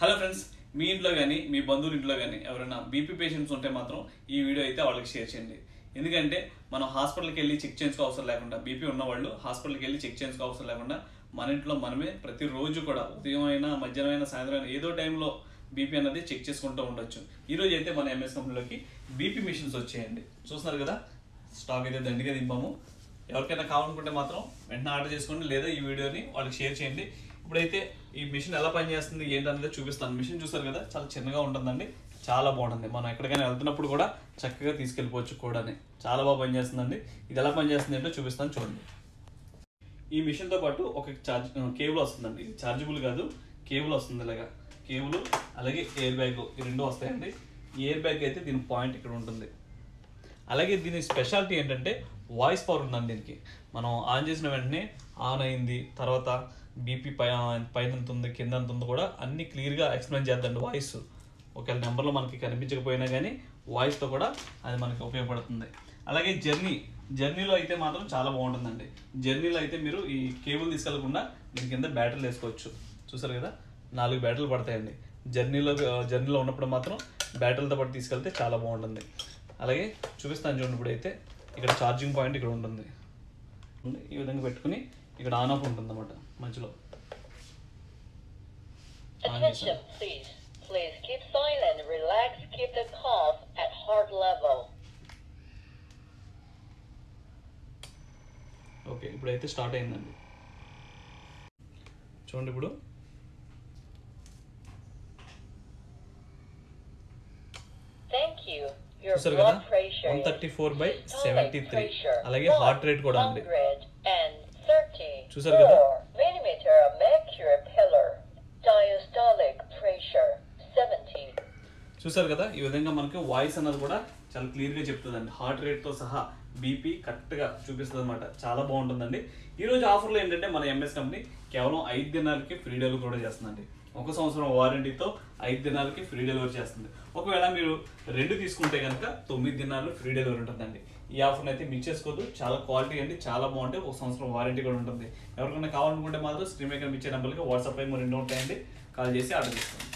Hello friends, మీ ఇంట్లో కానీ మీ బంధువుల ఇంట్లో కానీ ఎవరైనా బీపీ పేషెంట్స్ ఉంటే మాత్రం ఈ వీడియో అయితే వాళ్ళకి షేర్ చేయండి. ఎందుకంటే మనం హాస్పిటల్కి వెళ్ళి చెక్ చేయించుకో అవసరం లేకుండా, బీపీ ఉన్నవాళ్ళు హాస్పిటల్కి వెళ్ళి చెక్ చేయించుకో అవసరం లేకుండా మన ఇంట్లో మనమే ప్రతిరోజు కూడా ఉదయం అయినా మధ్యాహ్నం అయినా సాయంత్రం అయినా ఏదో టైంలో బీపీ అనేది చెక్ చేసుకుంటూ ఉండొచ్చు. ఈరోజు అయితే మన ఎంఎస్ కంపెనీలోకి బీపీ మిషన్స్ వచ్చేయండి. చూస్తున్నారు కదా, స్టాక్ అయితే దండిగా దింపాము. ఎవరికైనా కావాలనుకుంటే మాత్రం వెంటనే ఆర్డర్ చేసుకోండి, లేదా ఈ వీడియోని వాళ్ళకి షేర్ చేయండి. ఇప్పుడైతే ఈ మిషన్ ఎలా పనిచేస్తుంది ఏంటనేది చూపిస్తాను. మిషన్ చూస్తారు కదా, చాలా చిన్నగా ఉంటుందండి, చాలా బాగుంటుంది. మనం ఎక్కడికైనా వెళ్తున్నప్పుడు కూడా చక్కగా తీసుకెళ్ళిపోవచ్చు కూడా. చాలా బాగా పనిచేస్తుందండి. ఇది ఎలా పనిచేస్తుంది ఏంటో చూపిస్తాను, చూడండి. ఈ మిషన్తో పాటు ఒక కేబుల్ వస్తుందండి. ఇది చార్జబుల్ కాదు, కేబుల్ వస్తుంది. ఇలాగా కేబుల్ అలాగే ఎయిర్ బ్యాగ్, ఈ రెండు వస్తాయండి. ఈ ఎయిర్ బ్యాగ్ అయితే దీని పాయింట్ ఇక్కడ ఉంటుంది. అలాగే దీని స్పెషాలిటీ ఏంటంటే వాయిస్ పవర్ ఉందండి దీనికి. మనం ఆన్ చేసిన వెంటనే ఆన్ అయింది, తర్వాత బీపీ పైన ఎంత ఉంది కింద ఎంత ఉందో కూడా అన్ని క్లియర్గా ఎక్స్ప్లెయిన్ చేద్దండి వాయిస్. ఒకవేళ నెంబర్లో మనకి కనిపించకపోయినా కానీ వాయిస్తో కూడా అది మనకి ఉపయోగపడుతుంది. అలాగే జర్నీలో అయితే మాత్రం చాలా బాగుంటుందండి. జర్నీలో అయితే మీరు ఈ కేబుల్ తీసుకెళ్లకుండా దీని కింద బ్యాటరీలు వేసుకోవచ్చు. చూసారు కదా, 4 బ్యాటరీలు పడతాయండి. జర్నీలో ఉన్నప్పుడు మాత్రం బ్యాటరీలతో పాటు తీసుకెళ్తే చాలా బాగుంటుంది. అలాగే చూపిస్తాను చూడండి. ఇప్పుడైతే ఇక్కడ ఛార్జింగ్ పాయింట్ ఇక్కడ ఉంటుంది. ఈ విధంగా పెట్టుకుని ఇక్కడ ఆన్ ఆఫ్ ఉంటుంది అన్నమాట మధ్యలో. ఓకే, ఇప్పుడైతే స్టార్ట్ అయిందండి. చూడండి, ఇప్పుడు చూసారు కదా, 134/73. అలాగే హార్ట్ రేట్ కూడా ఉంది. చూసారు కదా, ఈ విధంగా మనకి వాయిస్ అన్నది కూడా చాలా క్లియర్గా చెప్తుందండి. హార్ట్ రేట్తో సహా బీపీ కరెక్ట్గా చూపిస్తుంది అనమాట. చాలా బాగుంటుందండి. ఈరోజు ఆఫర్లో ఏంటంటే మన ఎంఎస్ కంపెనీ కేవలం 5 దినాలకి ఫ్రీ డెలివరీ కూడా చేస్తుందండి. 1 సంవత్సరం వారంటీతో 5 దినాలకి ఫ్రీ డెలివరీ చేస్తుంది. ఒకవేళ మీరు 2 తీసుకుంటే కనుక 9 దినాలు ఫ్రీ డెలివరీ ఉంటుందండి. ఈ ఆఫర్ని అయితే మిస్ చేసుకోవద్దు. చాలా క్వాలిటీ అండి, చాలా బాగుంటాయి. 1 సంవత్సరం వారంటీ కూడా ఉంటుంది. ఎవరికైనా కావాలనుకుంటే మాత్రం స్క్రీన్ మీద కనిపించే నెంబర్కి వాట్సాప్ లో 2 ఉంటాయండి, కాల్ చేసి ఆర్డర్ చేసుకోండి.